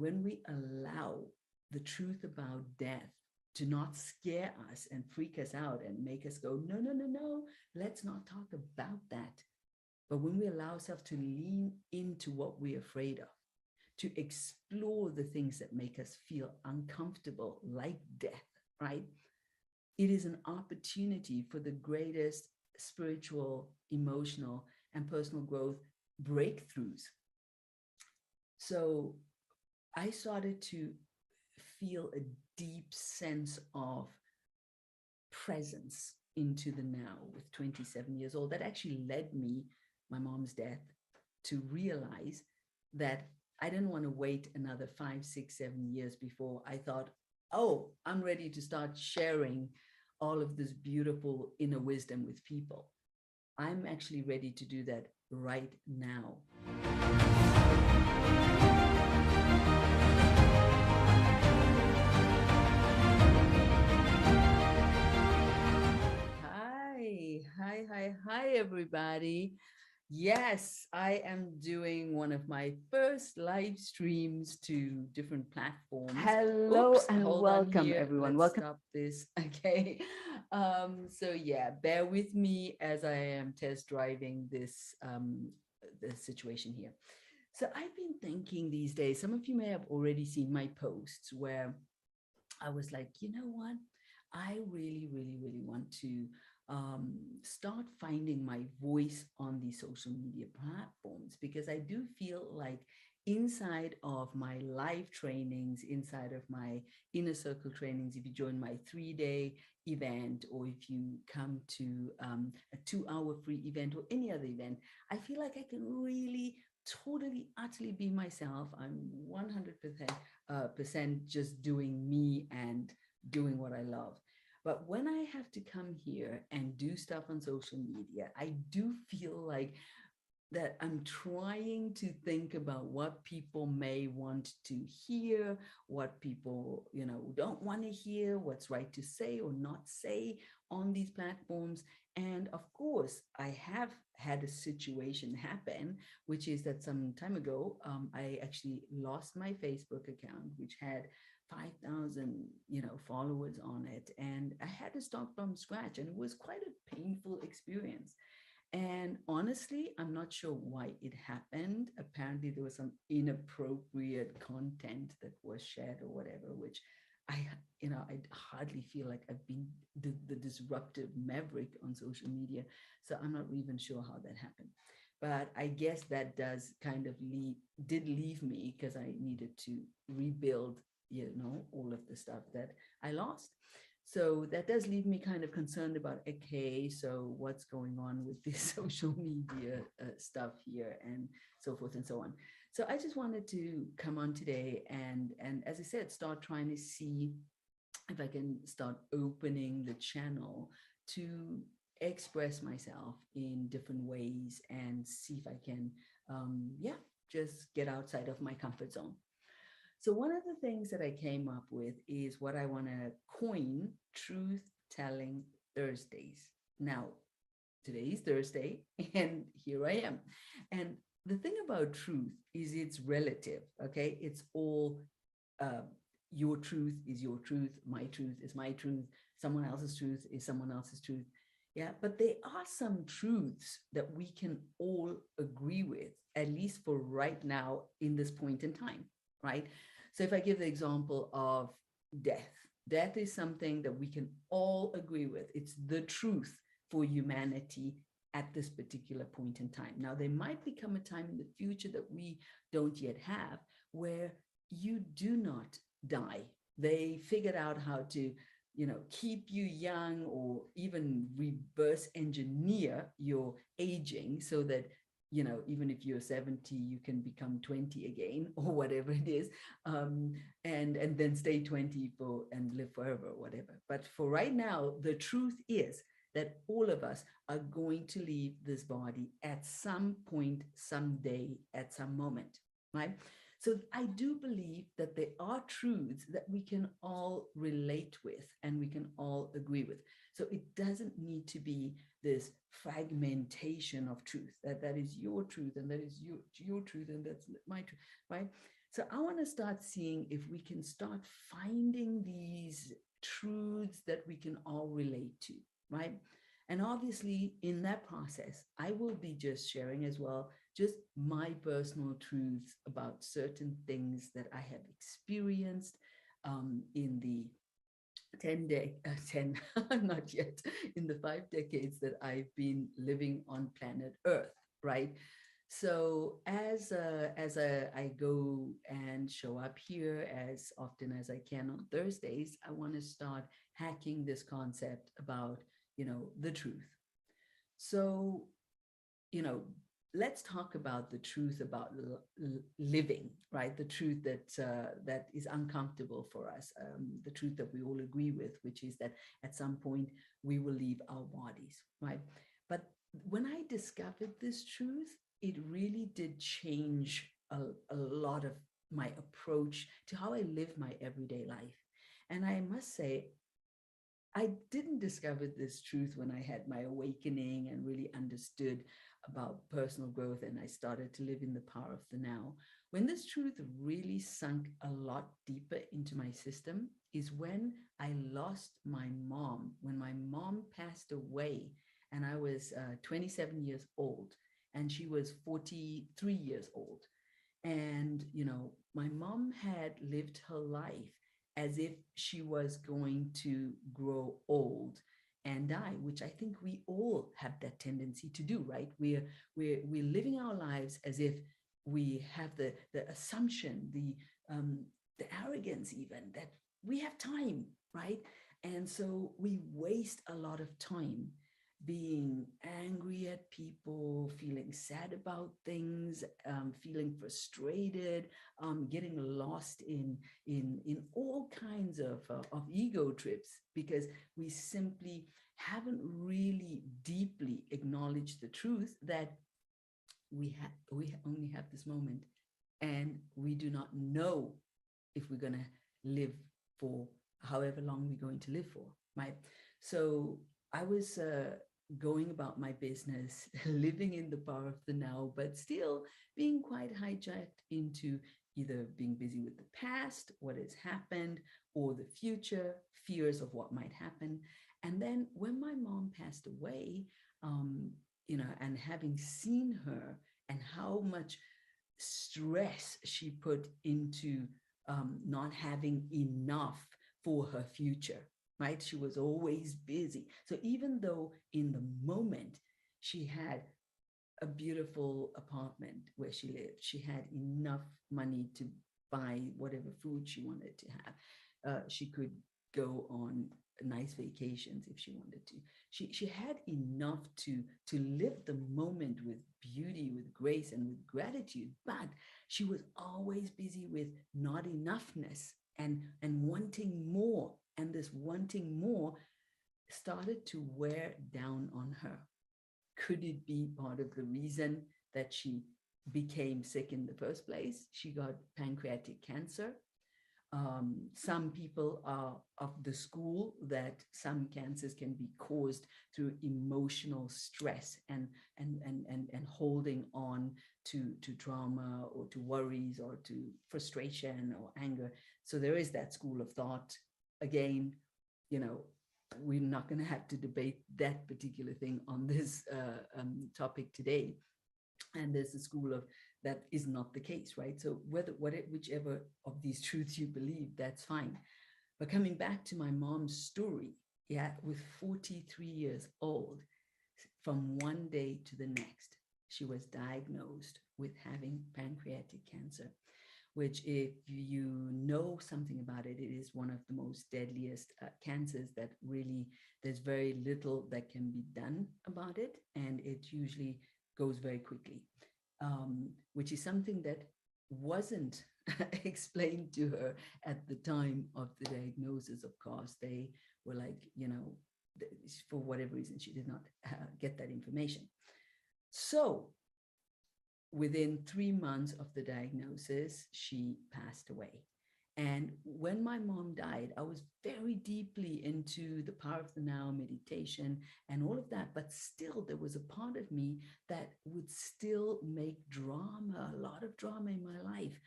when we allow the truth about death to not scare us and freak us out and make us go, no, no, no, no, let's not talk about that. But when we allow ourselves to lean into what we're afraid of, to explore the things that make us feel uncomfortable, like death, right? It is an opportunity for the greatest spiritual, emotional, and personal growth breakthroughs. So I started to feel a deep sense of presence into the now with 27 years old. That actually led me, my mom's death, to realize that I didn't want to wait another 5, 6, 7 years before I thought, oh, I'm ready to start sharing all of this beautiful inner wisdom with people. I'm actually ready to do that right now. Hi, everybody. Yes, I am doing one of my first live streams to different platforms. Hello. Oops, and hold welcome, on here. everyone. Let's Welcome. stop this. Okay. So yeah, bear with me as I am test driving this situation here. So I've been thinking these days, some of you may have already seen my posts where I was like, you know what? I really, really, really want to start finding my voice on these social media platforms, because I do feel like inside of my live trainings, inside of my inner circle trainings, if you join my 3-day event, or if you come to a 2-hour free event or any other event, I feel like I can really totally, utterly be myself. I'm 100% just doing me and doing what I love. But when I have to come here and do stuff on social media, I do feel like that I'm trying to think about what people may want to hear, what people, don't want to hear, what's right to say or not say on these platforms. And of course, I have had a situation happen, which is that some time ago, I actually lost my Facebook account, which had 5,000, followers on it. And I had to start from scratch. And it was quite a painful experience. And honestly, I'm not sure why it happened. Apparently, there was some inappropriate content that was shared or whatever, which I hardly feel like I've been the disruptive maverick on social media. So I'm not even sure how that happened. But I guess that does kind of did leave me, because I needed to rebuild, all of the stuff that I lost. So that does leave me kind of concerned about, okay, so what's going on with this social media stuff here, and so forth and so on. So I just wanted to come on today and as I said, start trying to see if I can start opening the channel to express myself in different ways and see if I can, just get outside of my comfort zone. So one of the things that I came up with is what I want to coin truth telling Thursdays. Now, today is Thursday, and here I am. And the thing about truth is it's relative, okay? It's all uh, your truth is your truth, my truth is my truth, someone else's truth is someone else's truth. Yeah, but there are some truths that we can all agree with, at least for right now in this point in time, right? So if I give the example of death, death is something that we can all agree with. It's the truth for humanity at this particular point in time. Now, there might become a time in the future that we don't yet have where you do not die. They figured out how to, keep you young, or even reverse engineer your aging so that, even if you're 70, you can become 20 again, or whatever it is, and then stay 20 for and live forever, or whatever. But for right now, the truth is that all of us are going to leave this body at some point, someday, at some moment, right? So I do believe that there are truths that we can all relate with and we can all agree with. So it doesn't need to be this fragmentation of truth, that is your truth and that is your truth and that's my truth, right? So I want to start seeing if we can start finding these truths that we can all relate to, right? And obviously, in that process, I will be just sharing as well, just my personal truths about certain things that I have experienced in the 10, not yet, in the 5 decades that I've been living on planet Earth, right? So I go and show up here as often as I can on Thursdays, I want to start hacking this concept about, the truth. So, you know, let's talk about the truth about living, right? The truth that is uncomfortable for us, the truth that we all agree with, which is that at some point we will leave our bodies, right? But when I discovered this truth, it really did change a lot of my approach to how I live my everyday life. And I must say, I didn't discover this truth when I had my awakening and really understood about personal growth and I started to live in the power of the now. When this truth really sunk a lot deeper into my system is when I lost my mom, when my mom passed away and I was 27 years old and she was 43 years old. And, my mom had lived her life as if she was going to grow old and die, which I think we all have that tendency to do, right? We're living our lives as if we have the assumption, the arrogance even that we have time, right? And so we waste a lot of time being angry at people, feeling sad about things, feeling frustrated, getting lost in all kinds of ego trips because we simply haven't really deeply acknowledged the truth that we only have this moment and we do not know if we're going to live for however long we're going to live for, right? So I was going about my business, living in the power of the now, but still being quite hijacked into either being busy with the past, what has happened, or the future, fears of what might happen. And then when my mom passed away, and having seen her and how much stress she put into not having enough for her future, right? She was always busy. So even though in the moment she had a beautiful apartment where she lived, she had enough money to buy whatever food she wanted to have. She could go on nice vacations if she wanted to. She had enough to live the moment with beauty, with grace, and with gratitude. But she was always busy with not enoughness and wanting more. And this wanting more started to wear down on her. Could it be part of the reason that she became sick in the first place? She got pancreatic cancer. Some people are of the school that some cancers can be caused through emotional stress and holding on to trauma or to worries or to frustration or anger. So there is that school of thought. Again, you know, we're not going to have to debate that particular thing on this topic today. And there's a school of that is not the case, right? So whichever of these truths you believe, that's fine. But coming back to my mom's story, yeah, with 43 years old, from one day to the next, she was diagnosed with having pancreatic cancer, which, if you know something about it, it is one of the most deadliest cancers that really there's very little that can be done about it. And it usually goes very quickly, which is something that wasn't explained to her at the time of the diagnosis. Of course, they were like, for whatever reason, she did not get that information. So within 3 months of the diagnosis, she passed away. And when my mom died, I was very deeply into the power of the now, meditation, and all of that. But still, there was a part of me that would still make drama, a lot of drama in my life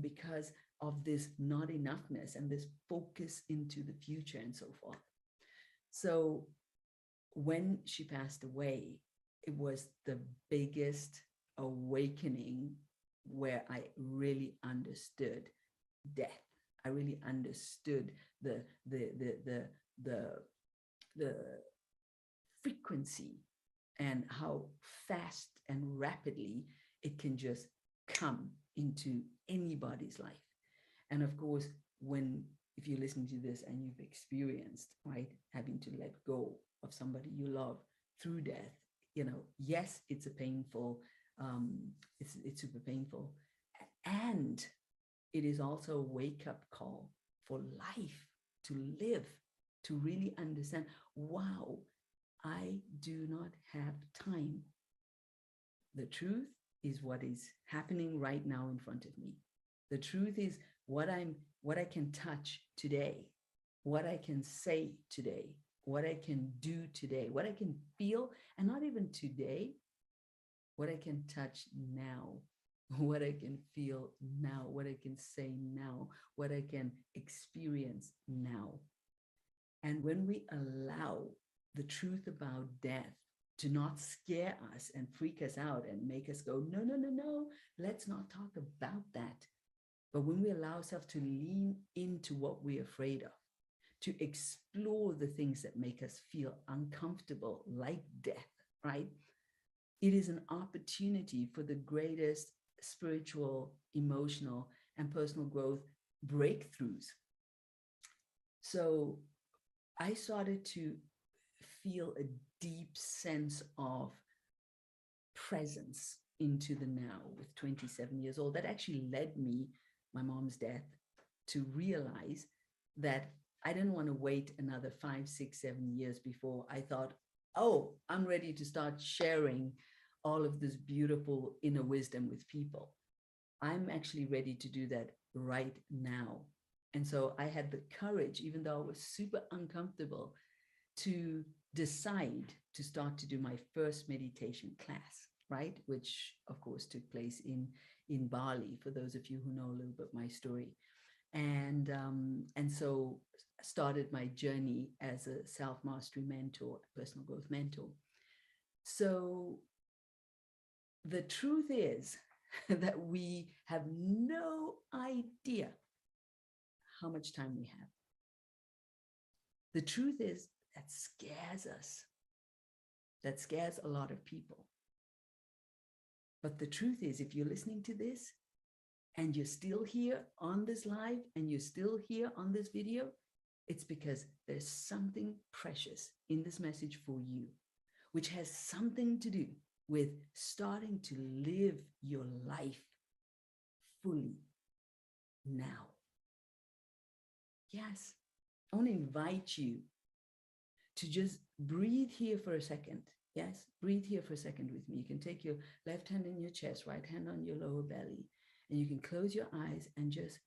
because of this not enoughness and this focus into the future and so forth. So when she passed away, it was the biggest awakening where I really understood death. I really understood the the frequency and how fast and rapidly it can just come into anybody's life. And of course, when if you're listening to this and you've experienced, right, having to let go of somebody you love through death, yes, it's a painful, it's super painful. And it is also a wake-up call for life, to live, to really understand, wow, I do not have time. The truth is what is happening right now in front of me. The truth is what I can touch today, what I can say today, what I can do today, what I can feel, and not even today, what I can touch now, what I can feel now, what I can say now, what I can experience now. And when we allow the truth about death to not scare us and freak us out and make us go, no, no, no, no, let's not talk about that. But when we allow ourselves to lean into what we're afraid of, to explore the things that make us feel uncomfortable, like death, right? It is an opportunity for the greatest spiritual, emotional, and personal growth breakthroughs. So I started to feel a deep sense of presence into the now with 27 years old. That actually led me, my mom's death, to realize that I didn't want to wait another 5, 6, 7 years before I thought, oh, I'm ready to start sharing all of this beautiful inner wisdom with people. I'm actually ready to do that right now. And so I had the courage, even though I was super uncomfortable, to decide to start to do my first meditation class, right? Which of course took place in Bali, for those of you who know a little bit my story. And so started my journey as a self-mastery mentor, personal growth mentor. So the truth is that we have no idea how much time we have. The truth is that scares us. That scares a lot of people. But the truth is, if you're listening to this and you're still here on this live and you're still here on this video, it's because there's something precious in this message for you, which has something to do with starting to live your life fully now. Yes, I want to invite you to just breathe here for a second. Yes, breathe here for a second with me. You can take your left hand in your chest, right hand on your lower belly, and you can close your eyes and just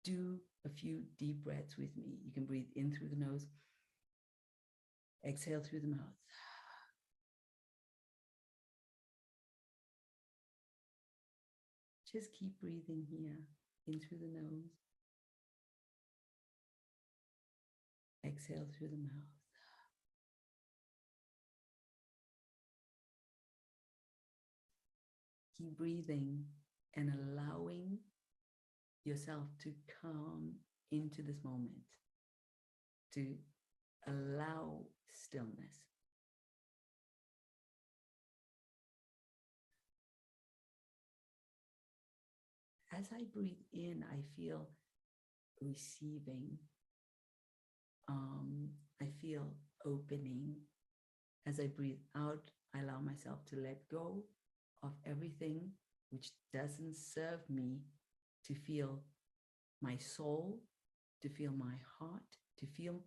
do a few deep breaths with me. You can breathe in through the nose, exhale through the mouth. Just keep breathing here, in through the nose, exhale through the mouth. Keep breathing and allowing yourself to come into this moment, to allow stillness. As I breathe in, I feel receiving. I feel opening. As I breathe out, I allow myself to let go of everything which doesn't serve me, to feel my soul, to feel my heart, to feel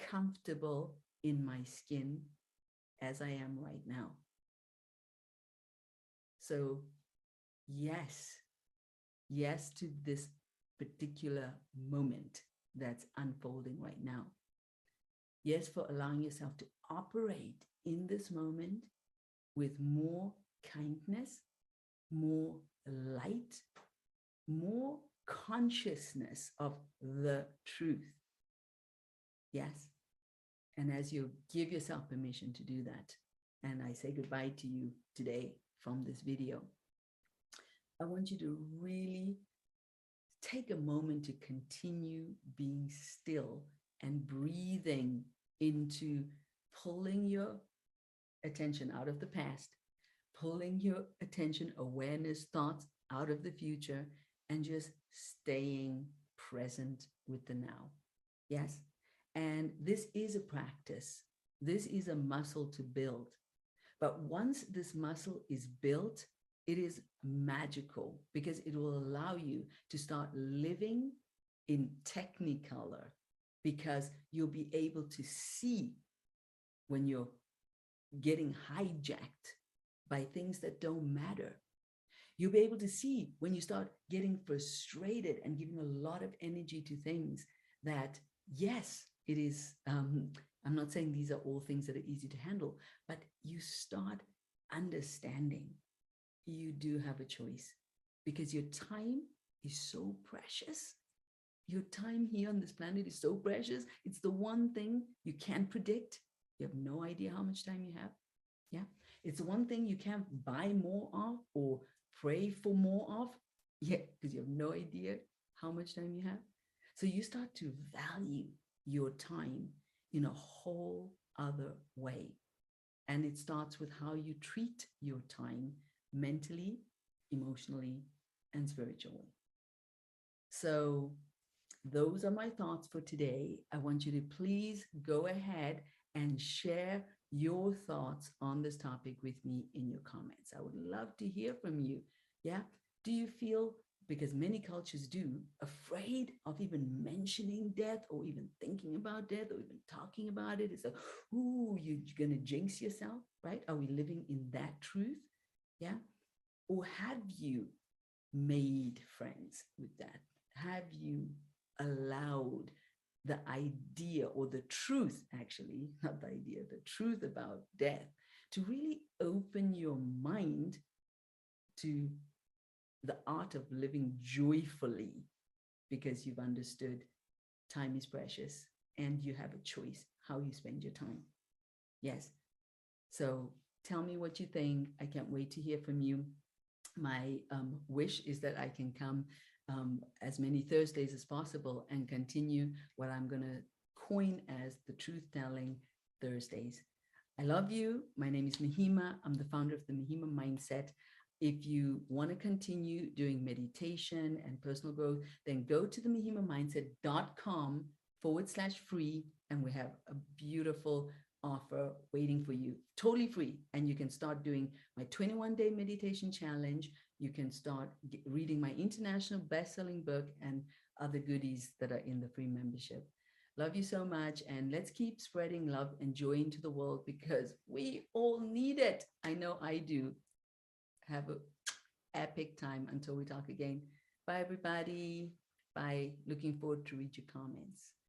comfortable in my skin as I am right now. So yes to this particular moment that's unfolding right now. Yes, for allowing yourself to operate in this moment with more kindness, more light, more consciousness of the truth. Yes. And as you give yourself permission to do that, and I say goodbye to you today from this video, I want you to really take a moment to continue being still and breathing into pulling your attention out of the past, pulling your attention, awareness, thoughts out of the future, and just staying present with the now. Yes. And this is a practice. This is a muscle to build. But once this muscle is built, it is magical because it will allow you to start living in technicolor, because you'll be able to see when you're getting hijacked by things that don't matter. You'll be able to see when you start getting frustrated and giving a lot of energy to things that, yes, it is, I'm not saying these are all things that are easy to handle, but you start understanding you do have a choice, because your time is so precious. Your time here on this planet is so precious. It's the one thing you can't predict. You have no idea how much time you have. Yeah. It's the one thing you can't buy more of or pray for more of. Yeah, because you have no idea how much time you have. So you start to value your time in a whole other way. And it starts with how you treat your time mentally, emotionally, and spiritually. So those are my thoughts for today. I want you to please go ahead and share your thoughts on this topic with me in your comments. I would love to hear from you. Yeah. Do you feel, because many cultures do, afraid of even mentioning death or even thinking about death or even talking about it? It's like, ooh, you're going to jinx yourself, right? Are we living in that truth? Yeah. Or have you made friends with that? Have you allowed the idea, or the truth, actually, not the idea, the truth about death, to really open your mind to the art of living joyfully, because you've understood time is precious and you have a choice how you spend your time? Yes. So tell me what you think. I can't wait to hear from you. My wish is that I can come as many Thursdays as possible and continue what I'm going to coin as the Truth Telling Thursdays. I love you. My name is Mahima. I'm the founder of the Mahima Mindset. If you want to continue doing meditation and personal growth, then go to the mahimamindset.com/free, and we have a beautiful offer waiting for you, totally free. And you can start doing my 21-day meditation challenge. You can start reading my international best-selling book and other goodies that are in the free membership. Love you so much. And let's keep spreading love and joy into the world, because we all need it. I know I do. Have an epic time until we talk again. Bye, everybody. Bye. Looking forward to read your comments.